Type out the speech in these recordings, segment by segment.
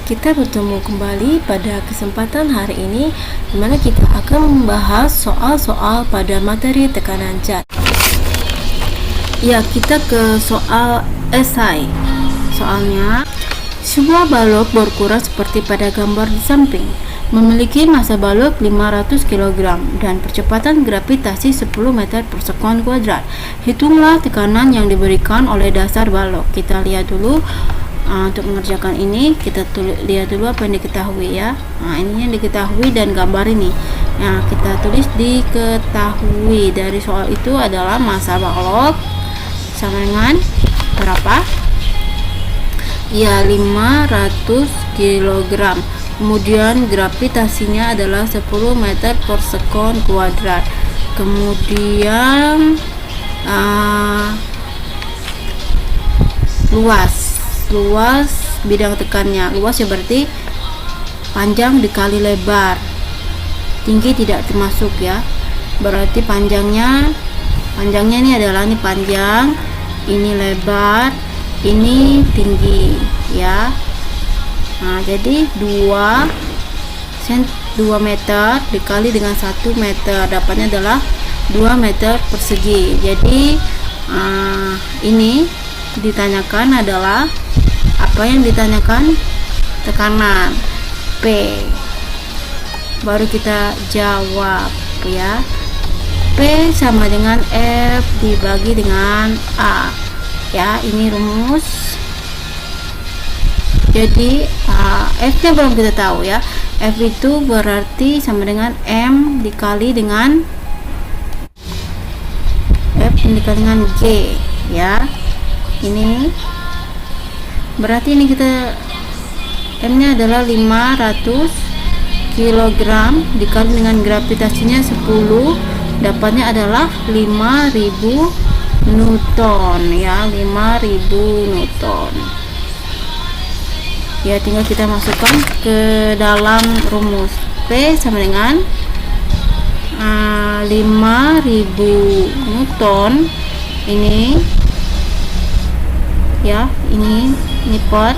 Kita bertemu kembali pada kesempatan hari ini, di mana kita akan membahas soal-soal pada materi tekanan zat. Ya, kita ke soal esai. Soalnya, sebuah balok berukuran seperti pada gambar di samping, memiliki massa balok 500 kg dan percepatan gravitasi 10 meter per sekon kuadrat. Hitunglah tekanan yang diberikan oleh dasar balok. Kita lihat dulu. Untuk mengerjakan ini kita lihat dulu apa yang diketahui ya. Ini yang diketahui dan gambar ini. Kita tulis diketahui dari soal itu adalah massa balok sama dengan berapa? Ya, 500 kg. Kemudian gravitasinya adalah 10 meter per sekon kuadrat. Kemudian luas bidang tekannya. Luas ya berarti panjang dikali lebar, tinggi tidak termasuk ya, berarti panjangnya ini adalah ini panjang, ini lebar, ini tinggi ya. Jadi 2 meter dikali dengan 1 meter, dapatnya adalah 2 meter persegi. Jadi ini ditanyakan adalah apa yang ditanyakan? Tekanan P. Baru kita jawab ya. P sama dengan F dibagi dengan A. Ya, ini rumus. Jadi F-nya belum kita tahu ya. F itu berarti sama dengan M dikali dengan F dikali dengan G ya. Ini berarti ini kita M-nya adalah 500 kg dikali dengan gravitasinya 10, dapatnya adalah 5000 Newton ya, 5000 Newton. Ya, tinggal kita masukkan ke dalam rumus. P sama dengan 5000 Newton ini ya, ini per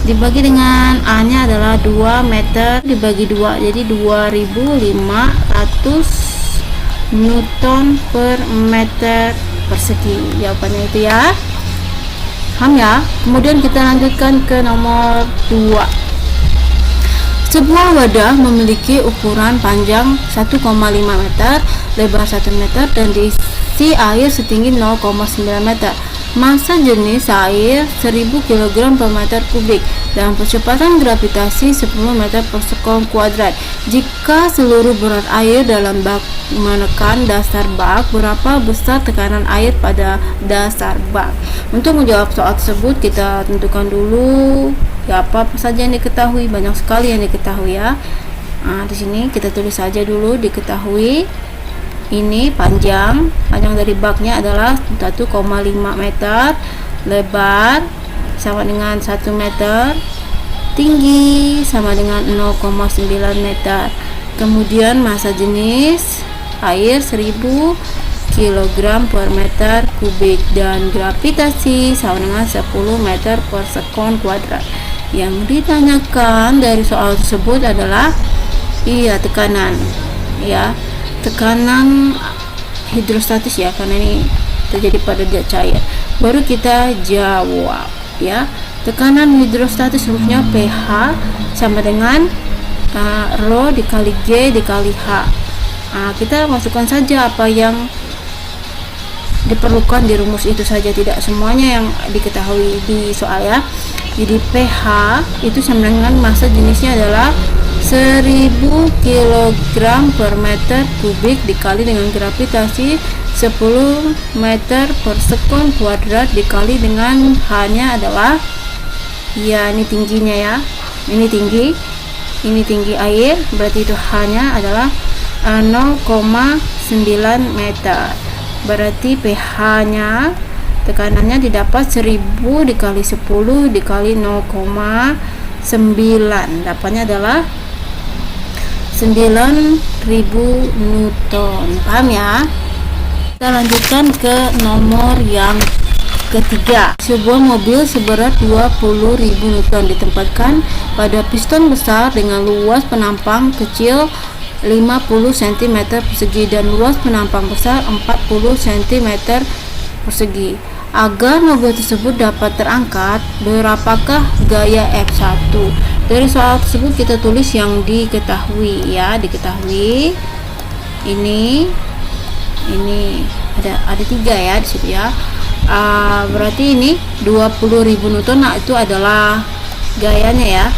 dibagi dengan A nya adalah 2 meter dibagi 2, jadi 2500 Newton per meter persegi. Jawabannya itu ya, paham ya. Kemudian kita lanjutkan ke nomor 2. Sebuah wadah memiliki ukuran panjang 1,5 meter, lebar 1 meter dan diisi air setinggi 0,9 meter. Massa jenis air 1000 kg per meter kubik dan percepatan gravitasi 10 meter per sekon kuadrat. Jika seluruh berat air dalam bak menekan dasar bak, berapa besar tekanan air pada dasar bak? Untuk menjawab soal tersebut kita tentukan dulu ya apa saja yang diketahui. Banyak sekali yang diketahui ya. Di sini kita tulis saja dulu diketahui. Ini panjang dari baknya adalah 1,5 meter, lebar sama dengan 1 meter, tinggi sama dengan 0,9 meter. Kemudian massa jenis air 1000 kg per meter kubik dan gravitasi sama dengan 10 meter per sekon kuadrat. Yang ditanyakan dari soal tersebut adalah tekanan ya, tekanan hidrostatis ya, karena ini terjadi pada zat cair. Baru kita jawab ya. Tekanan hidrostatis rumusnya pH sama dengan Rho dikali G dikali H. Kita masukkan saja apa yang diperlukan di rumus itu saja, tidak semuanya yang diketahui di soal ya. Jadi pH itu sama dengan massa jenisnya adalah 1000 kg per meter kubik dikali dengan gravitasi 10 meter per sekon kuadrat dikali dengan H-nya adalah ya, ini tingginya ya, ini tinggi air, berarti itu H-nya adalah 0,9 meter. Berarti pH-nya tekanannya didapat 1000 dikali 10 dikali 0,9, dapatnya adalah 9000 Newton. Paham ya? Kita lanjutkan ke nomor yang Ketiga, sebuah mobil seberat 20.000 Newton ditempatkan pada piston besar dengan luas penampang kecil 50 cm persegi dan luas penampang besar 40 cm persegi. Agar mobil tersebut dapat terangkat, berapakah gaya F1? Dari soal tersebut kita tulis yang diketahui ya, diketahui. Ini ada 3 ya di situ ya. Berarti ini 20.000 Newton. Nah, itu adalah gayanya ya.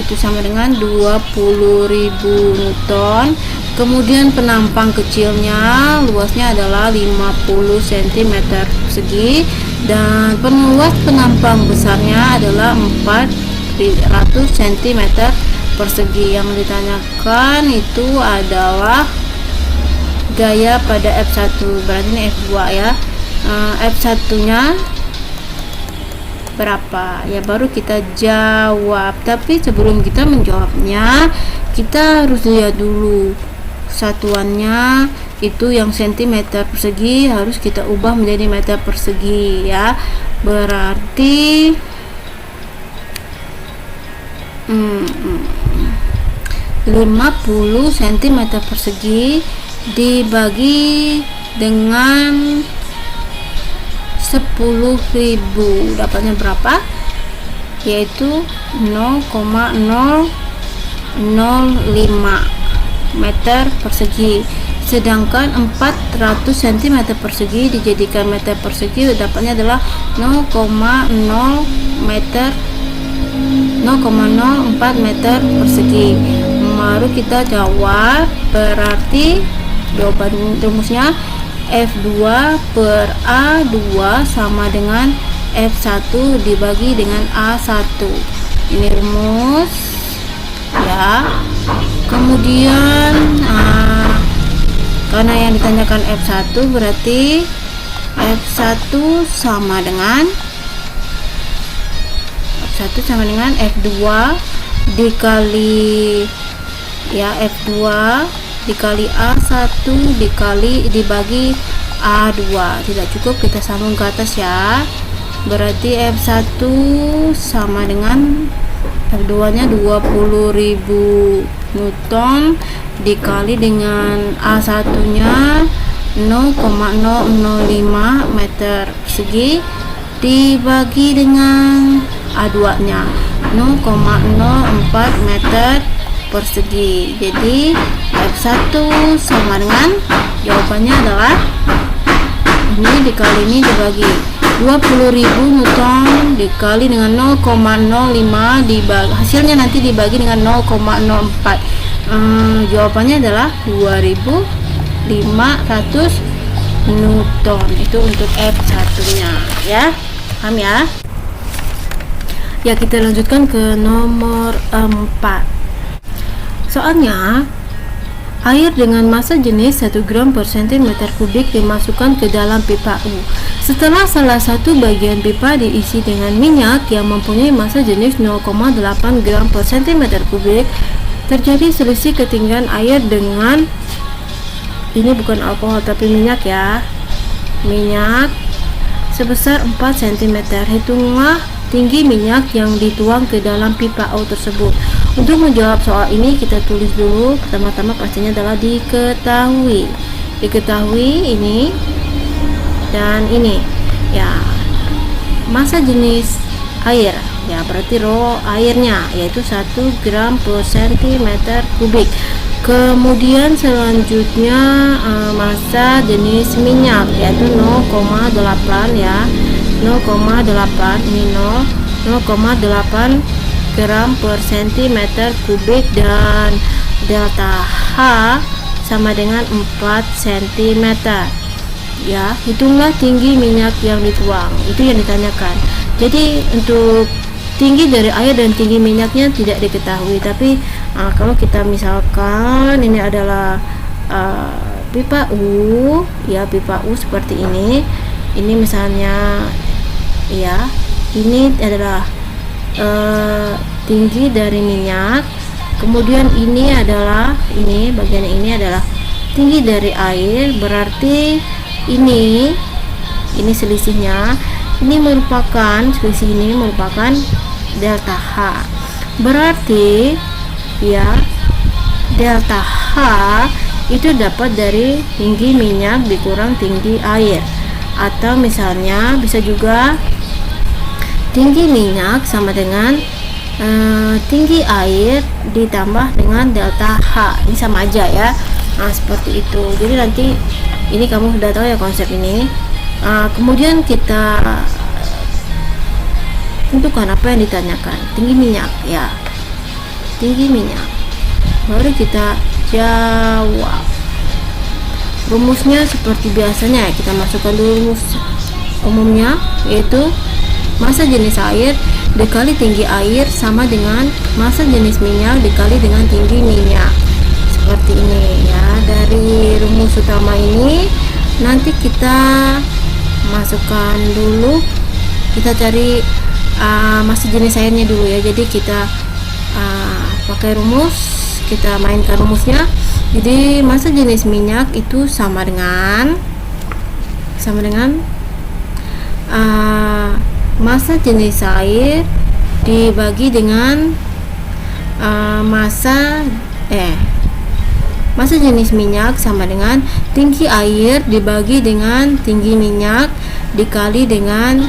Itu sama dengan 20.000 Newton. Kemudian penampang kecilnya luasnya adalah 50 cm persegi dan luas penampang besarnya adalah 400 cm persegi. Yang ditanyakan itu adalah gaya pada F1, berarti ini F2 ya. F1 nya berapa ya, baru kita jawab. Tapi sebelum kita menjawabnya, kita harus lihat dulu satuannya. Itu yang cm persegi harus kita ubah menjadi meter persegi ya. Berarti 50 cm persegi dibagi dengan 10.000 dapatnya berapa? Yaitu 0,005 meter persegi. Sedangkan 400 cm persegi dijadikan meter persegi dapatnya adalah 0,04 meter persegi. Baru kita jawab. Berarti jawaban rumusnya F2 per A2 sama dengan F1 dibagi dengan A1. Ini rumus ya. Kemudian karena yang ditanyakan F1, berarti F1 sama dengan F2 dikali ya, F2 dikali A1 dibagi A2. Tidak cukup, kita sambung ke atas ya. Berarti F1 sama dengan F2 nya 20.000 Newton dikali dengan A1 nya 0,005 meter persegi dibagi dengan A2 nya 0,04 meter persegi. Jadi F1 sama dengan, jawabannya adalah ini dikali ini dibagi 20.000 Newton dikali dengan 0,05 dibagi, hasilnya nanti dibagi dengan 0,04. Jawabannya adalah 2.500 Newton. Itu untuk F1 nya ya. Paham ya? Ya, kita lanjutkan ke nomor 4. Soalnya, air dengan massa jenis 1 gram per cm kubik dimasukkan ke dalam pipa U. Setelah salah satu bagian pipa diisi dengan minyak yang mempunyai massa jenis 0,8 gram per cm kubik, terjadi selisih ketinggian air dengan, ini bukan alkohol tapi minyak ya, minyak sebesar 4 cm. Hitunglah tinggi minyak yang dituang ke dalam pipa U tersebut. Untuk menjawab soal ini, kita tulis dulu. Pertama-tama pastinya adalah diketahui. Diketahui ini dan ini ya, massa jenis air ya, berarti rho airnya yaitu 1 gram per cm kubik. Kemudian selanjutnya massa jenis minyak yaitu 0,8 ya, 0,8 ini 0,8 gram per cm kubik, dan delta H sama dengan 4 cm ya. Hitunglah tinggi minyak yang dituang, itu yang ditanyakan. Jadi untuk tinggi dari air dan tinggi minyaknya tidak diketahui, tapi kalau kita misalkan ini adalah pipa U ya, pipa U seperti ini misalnya ya, ini adalah tinggi dari minyak, kemudian ini adalah bagian ini adalah tinggi dari air. Berarti ini ini selisihnya. Selisih ini merupakan delta H. Berarti ya delta H itu dapat dari tinggi minyak dikurang tinggi air, atau misalnya bisa juga tinggi minyak sama dengan tinggi air ditambah dengan delta H. Ini sama aja ya. Nah, seperti itu. Jadi nanti ini kamu sudah tahu ya konsep ini. Kemudian kita tentukan apa yang ditanyakan. Tinggi minyak ya, tinggi minyak. Baru kita jawab. Rumusnya seperti biasanya, kita masukkan dulu rumus umumnya, yaitu massa jenis air dikali tinggi air sama dengan massa jenis minyak dikali dengan tinggi minyak. Seperti ini ya. Dari rumus utama ini nanti kita masukkan dulu, kita cari massa jenis airnya dulu ya. Jadi kita pakai rumus, kita mainkan rumusnya. Jadi massa jenis minyak itu sama dengan massa jenis air dibagi dengan massa jenis minyak sama dengan tinggi air dibagi dengan tinggi minyak dikali dengan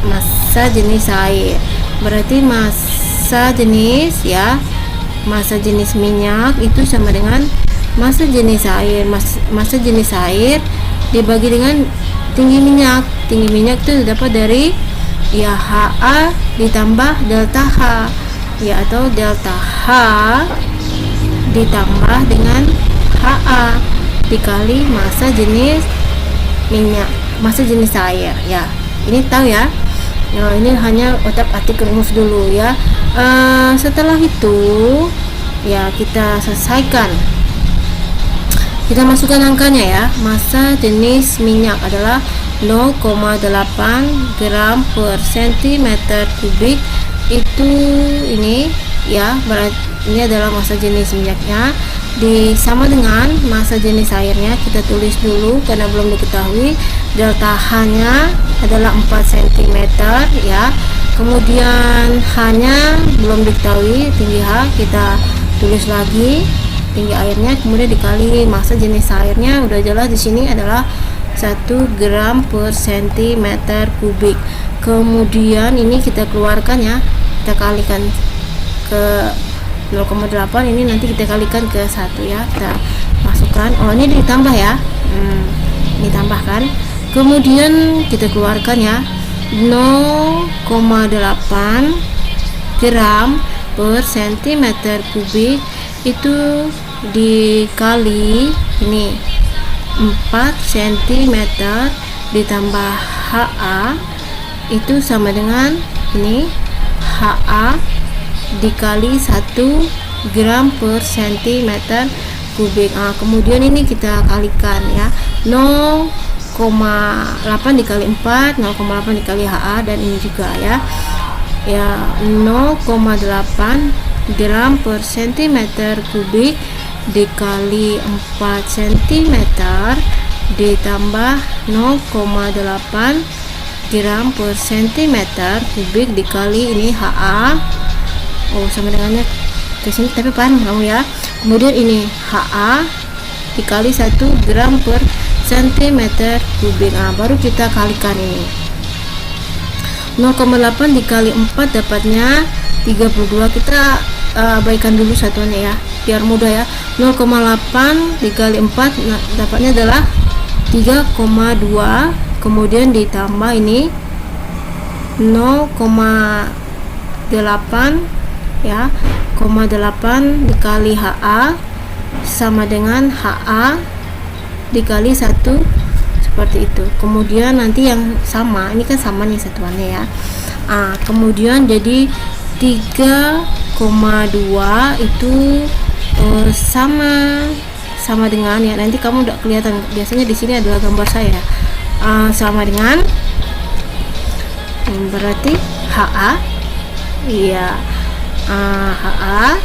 massa jenis air. Berarti massa jenis minyak itu sama dengan massa jenis air. Massa jenis air dibagi dengan tinggi minyak. Tinggi minyak itu dapat dari ya HA ditambah delta H ya, atau delta H ditambah dengan HA dikali massa jenis minyak, massa jenis air ya. Ini tahu ya. Nah, ini hanya otak-atik rumus dulu ya. Setelah itu ya kita selesaikan, kita masukkan angkanya ya. Massa jenis minyak adalah 0,8 gram per centimeter kubik. Itu ini ya, berarti ini adalah massa jenis minyaknya sama dengan massa jenis airnya. Kita tulis dulu karena belum diketahui. Delta H nya adalah 4 cm ya. Kemudian H nya belum diketahui, tinggi H kita tulis lagi tinggi airnya, kemudian dikali massa jenis airnya. Udah jelas di sini adalah 1 gram per centimeter kubik. Kemudian ini kita keluarkan ya, kita kalikan ke 0,8, ini nanti kita kalikan ke 1 ya, kita masukkan. Oh, ini ditambah ya, ini tambahkan. Kemudian kita keluarkan ya, 0,8 gram per centimeter kubik itu dikali ini 4 cm ditambah HA itu sama dengan ini HA dikali 1 gram per centimeter kubik. Kemudian ini kita kalikan ya, 0,8 dikali 4, 0,8 dikali HA, dan ini juga ya 0,8 gram per centimeter kubik dikali 4 cm ditambah 0,8 gram per centimeter kubik dikali ini HA. Sama dengannya ke sini tapi paham kamu ya. Kemudian ini HA dikali 1 gram per centimeter kubik. Baru kita kalikan ini. 0,8 dikali 4 dapatnya 32. Kita abaikan dulu satuannya ya, biar mudah ya. 0,8 dikali 4 dapatnya adalah 3,2. Kemudian ditambah ini 0,8 ya, 0,8 dikali HA sama dengan HA dikali 1, seperti itu. Kemudian nanti yang sama, ini kan sama nih satuannya ya. Kemudian jadi 3,2 itu sama dengan ya, nanti kamu udah kelihatan, biasanya di sini adalah gambar saya. Sama dengan berarti HA iya, HA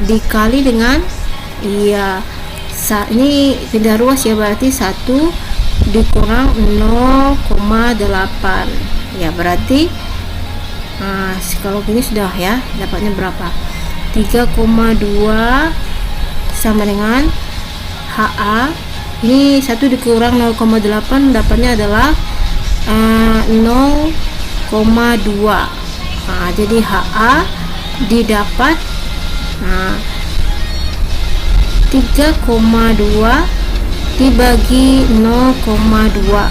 dikali dengan iya, ini pindah ruas ya, berarti 1 dikurang 0,8 ya, berarti kalau gini sudah ya, dapatnya berapa? 3,2 sama dengan HA. Ini 1 dikurang 0,8, dapatnya adalah 0,2. Jadi HA didapat 3,2 dibagi 0,2.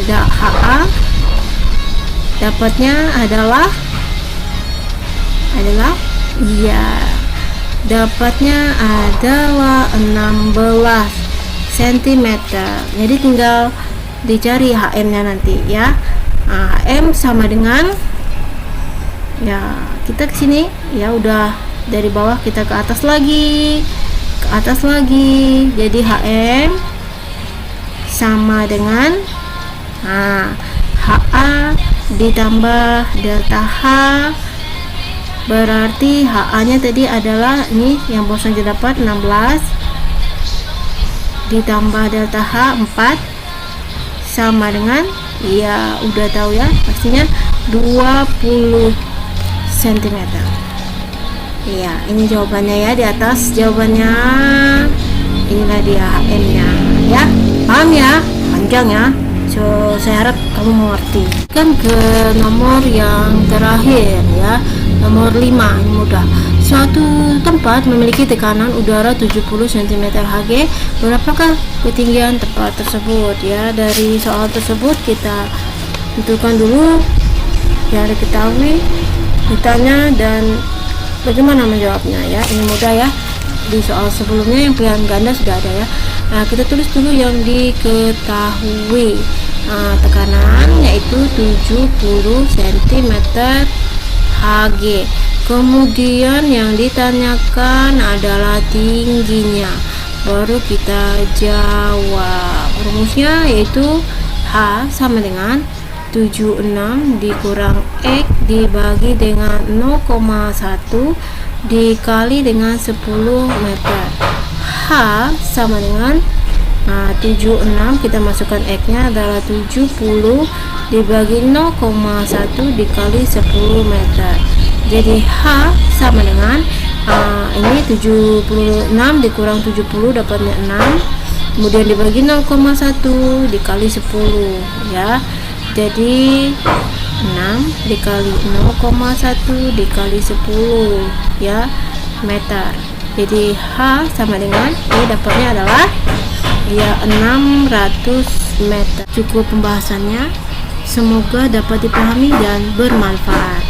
HA dapatnya adalah dapatnya adalah 16 cm. Jadi tinggal dicari HM nya nanti ya. HM sama dengan ya, kita ke sini ya, udah dari bawah kita ke atas lagi, jadi HM sama dengan HA ditambah delta H, berarti HA nya tadi adalah ini yang bosan didapat 16 ditambah delta H 4 sama dengan, ya udah tahu ya pastinya 20 cm. Iya, ini jawabannya ya, di atas jawabannya. Inilah dia HM nya ya, paham ya, panjang ya. Saya harap kamu mengerti. Kan ke nomor yang terakhir ya, nomor 5. Ini mudah. Suatu tempat memiliki tekanan udara 70 cm Hg. Berapakah ketinggian tempat tersebut ya? Dari soal tersebut kita tentukan dulu yang diketahui, ditanya, dan bagaimana menjawabnya ya. Ini mudah ya. Di soal sebelumnya yang pilihan ganda sudah ada ya. Kita tulis dulu yang diketahui. Tekanan yaitu 70 cm Hg. Kemudian yang ditanyakan adalah tingginya, baru kita jawab. Rumusnya yaitu H sama dengan 76 dikurang X dibagi dengan 0,1 dikali dengan 10 meter. H sama dengan 76, kita masukkan X nya adalah 70 dibagi 0,1 dikali 10 meter. Jadi H sama dengan ini 76 dikurang 70 dapatnya 6, kemudian dibagi 0,1 dikali 10 ya. Jadi 6 dikali 0,1 dikali 10 ya meter. Jadi H sama dengan ini dapatnya adalah ya 600 meter. Cukup pembahasannya, semoga dapat dipahami dan bermanfaat.